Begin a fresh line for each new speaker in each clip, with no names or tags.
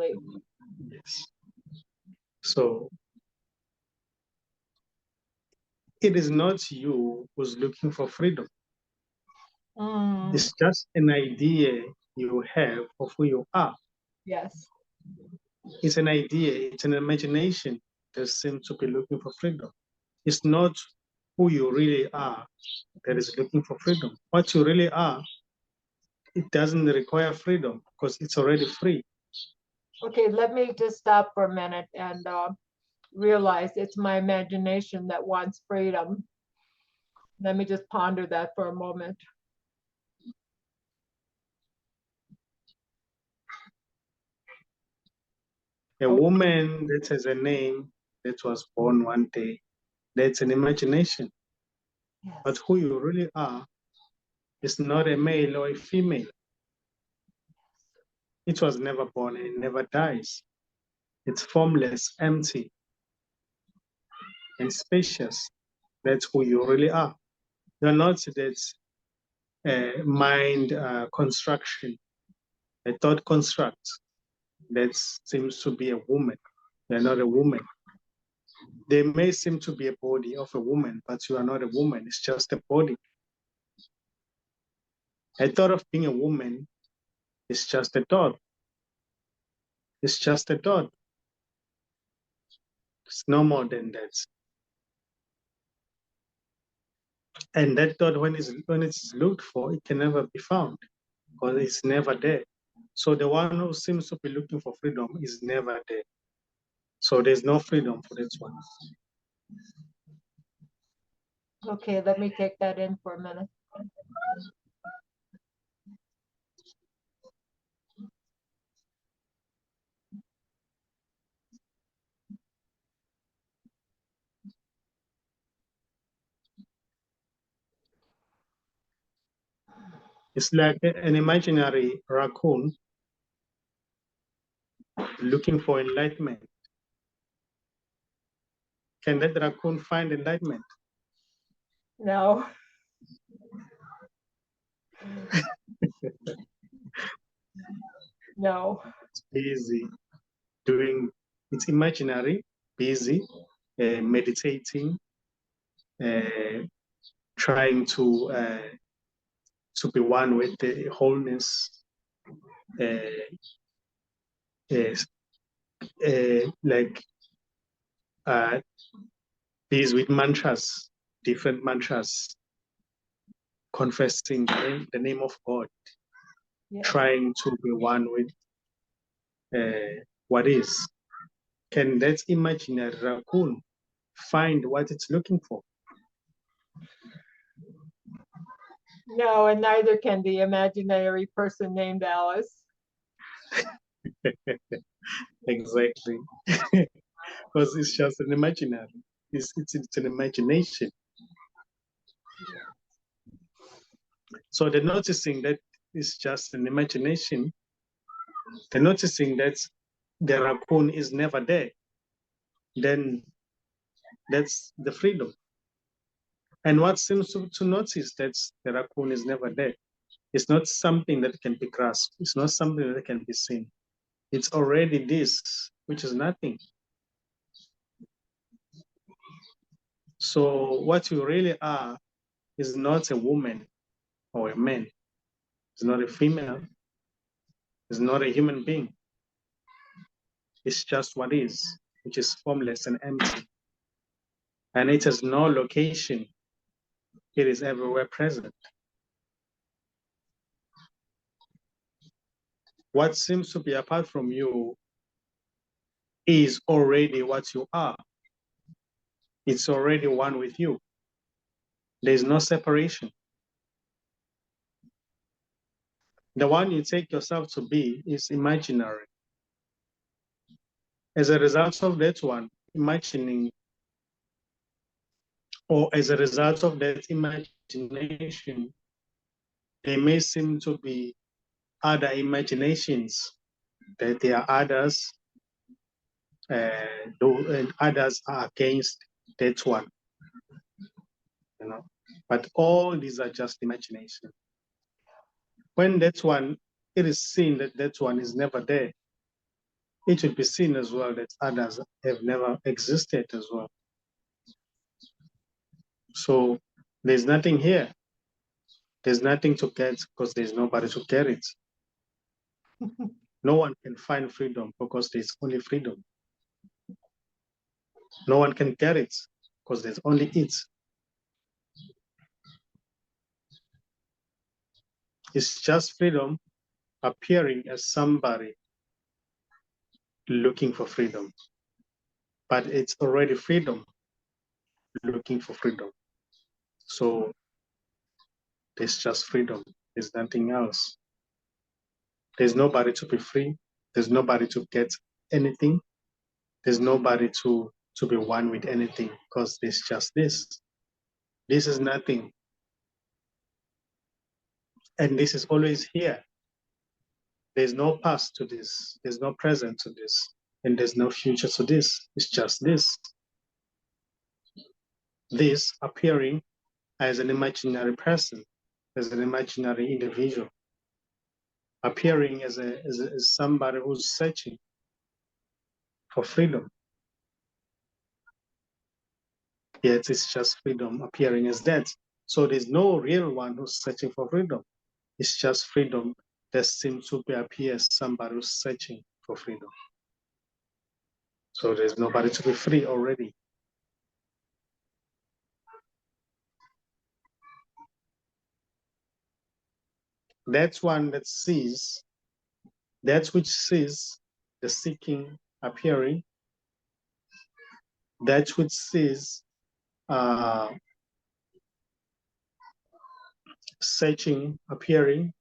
Absolutely.
Yes. So it is not you who's looking for freedom. It's just an idea you have of who you are.
Yes.
It's an idea, it's an imagination that seems to be looking for freedom. It's not who you really are that is looking for freedom. What you really are, it doesn't require freedom because it's already free.
Okay, let me just stop for a minute and realize it's my imagination that wants freedom. Let me just ponder that for a moment.
A woman that has a name that was born one day, that's an imagination.
Yes.
But who you really are is not a male or a female. It was never born and it never dies. It's formless, empty, and spacious. That's who you really are. You're not that mind construction, a thought construct that seems to be a woman. You're not a woman. There may seem to be a body of a woman, but you are not a woman. It's just a body. A thought of being a woman is just a thought. It's just a thought. It's no more than that. And that thought, when it's looked for, it can never be found because it's never there. So the one who seems to be looking for freedom is never there. So there's no freedom for this one.
Okay, let me take that in for a minute.
It's like an imaginary raccoon looking for enlightenment. Can that raccoon find enlightenment?
No. No.
It's busy doing, it's imaginary, busy, meditating, trying to be one with the wholeness, like busy with mantras, different mantras, confessing the name of God,
Yes.
trying to be one with what is. Can that imaginary raccoon find what it's looking for?
No, and neither can the imaginary person named Alice.
Exactly. Because it's just an imaginary. It's an imagination. So the noticing that it's just an imagination, the noticing that the raccoon is never there, then that's the freedom. And what seems to notice that the raccoon is never there, it's not something that can be grasped. It's not something that can be seen. It's already this, which is nothing. So what you really are is not a woman or a man. It's not a female. It's not a human being. It's just what is, which is formless and empty. And it has no location. It is everywhere present. What seems to be apart from you is already what you are. It's already one with you. There's no separation. The one you take yourself to be is imaginary. As a result of that one, imagining, or as a result of that imagination, there may seem to be other imaginations, that there are others, and others are against that one. You know, but all these are just imagination. When that one, it is seen that that one is never there, it will be seen as well that others have never existed as well. So there's nothing here. There's nothing to get because there's nobody to get it. No one can find freedom because there's only freedom. No one can get it because there's only it. It's just freedom appearing as somebody looking for freedom. But it's already freedom looking for freedom. So there's just freedom. There's nothing else. There's nobody to be free. There's nobody to get anything. There's nobody to be one with anything because there's just this. This is nothing. And this is always here. There's no past to this. There's no present to this. And there's no future to this. It's just this. This appearing as an imaginary person, as an imaginary individual, appearing as somebody who's searching for freedom. Yet it's just freedom appearing as that. So there's no real one who's searching for freedom. It's just freedom that seems to appear as somebody who's searching for freedom. So there's nobody to be free already. That's one that sees, that which sees the seeking appearing, that which sees searching appearing.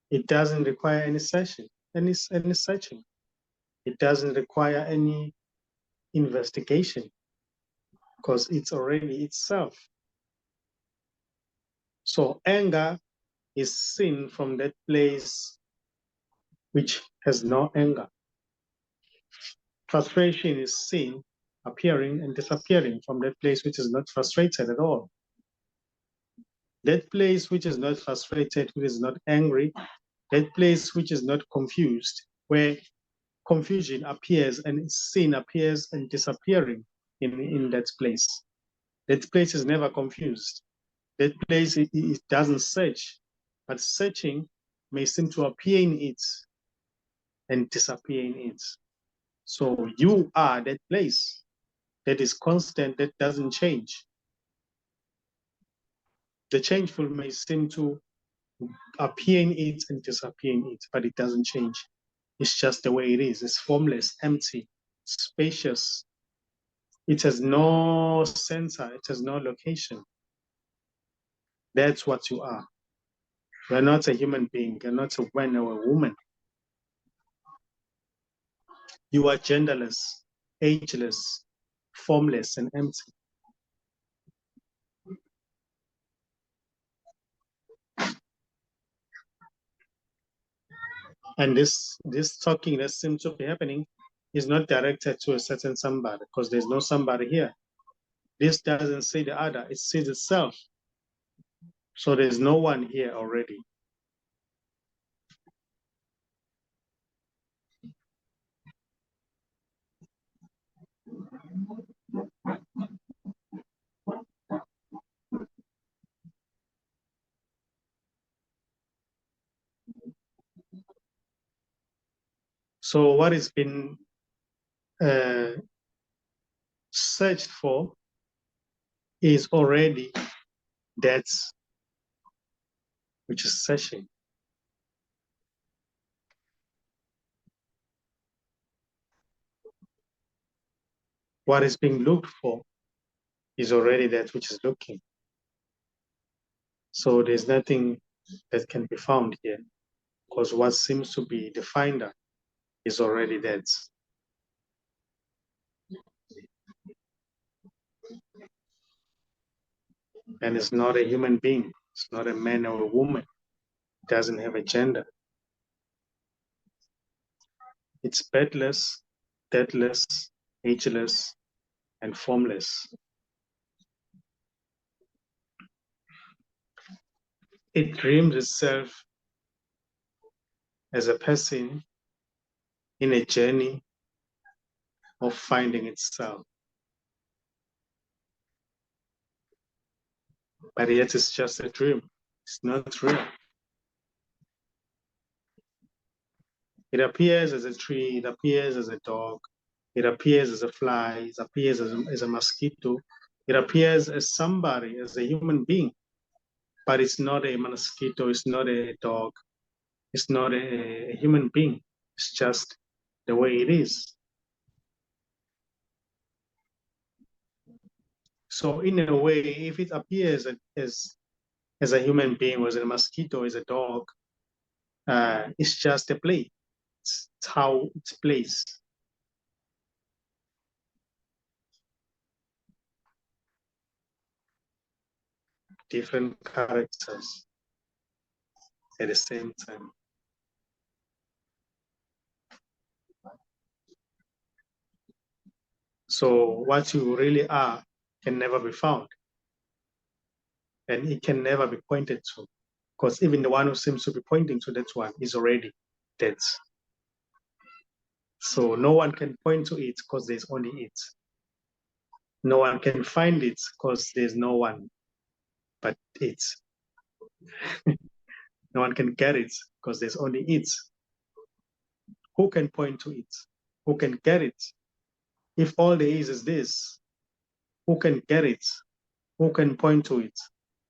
It doesn't require any searching, any searching. It doesn't require any investigation because it's already itself. So anger is seen from that place which has no anger. Frustration is seen appearing and disappearing from that place which is not frustrated at all. That place which is not frustrated, which is not angry, that place which is not confused, where confusion appears and sin appears and disappearing in that place. That place is never confused. That place, it doesn't search, but searching may seem to appear in it and disappear in it. So you are that place that is constant, that doesn't change. The changeful may seem to appear in it and disappear in it, but it doesn't change. It's just the way it is. It's formless, empty, spacious. It has no center. It has no location. That's what you are. You're not a human being. You're not a man or a woman. You are genderless, ageless, formless, and empty. And this talking that seems to be happening is not directed to a certain somebody because there's no somebody here. This doesn't see the other, it sees itself. So there's no one here already. So what has been searched for is already that which is searching. What is being looked for is already that which is looking. So there's nothing that can be found here because what seems to be the finder is already that. And it's not a human being. It's not a man or a woman. It doesn't have a gender. It's bedless, deathless, ageless, and formless. It dreams itself as a person in a journey of finding itself. But yet it's just a dream. It's not real. It appears as a tree, it appears as a dog, it appears as a fly, it appears as a mosquito, it appears as somebody, as a human being, but it's not a mosquito, it's not a dog, it's not a human being. It's just the way it is. So in a way, if it appears as a human being, or as a mosquito, as a dog, it's just a play. It's how it's placed. Different characters at the same time. So what you really are can never be found, and it can never be pointed to, because even the one who seems to be pointing to that one is already dead. So no one can point to it because there's only it. No one can find it because there's no one but it. No one can get it because there's only it. Who can point to it? Who can get it? If all there is this, who can get it? Who can point to it?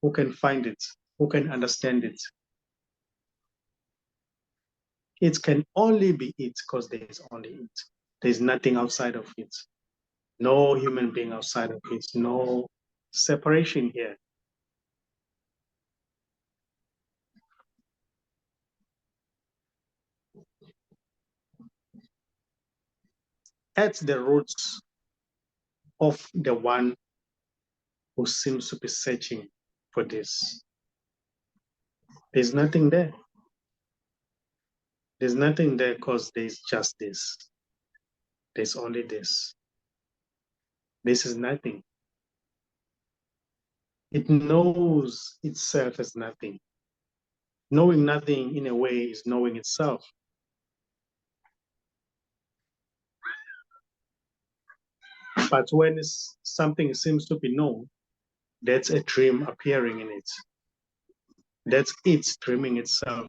Who can find it? Who can understand it? It can only be it because there is only it. There's nothing outside of it. No human being outside of it. No separation here. At the roots of the one who seems to be searching for this, there's nothing there. There's nothing there because there's just this. There's only this. This is nothing. It knows itself as nothing. Knowing nothing, in a way, is knowing itself. But when something seems to be known, that's a dream appearing in it. That's it dreaming itself.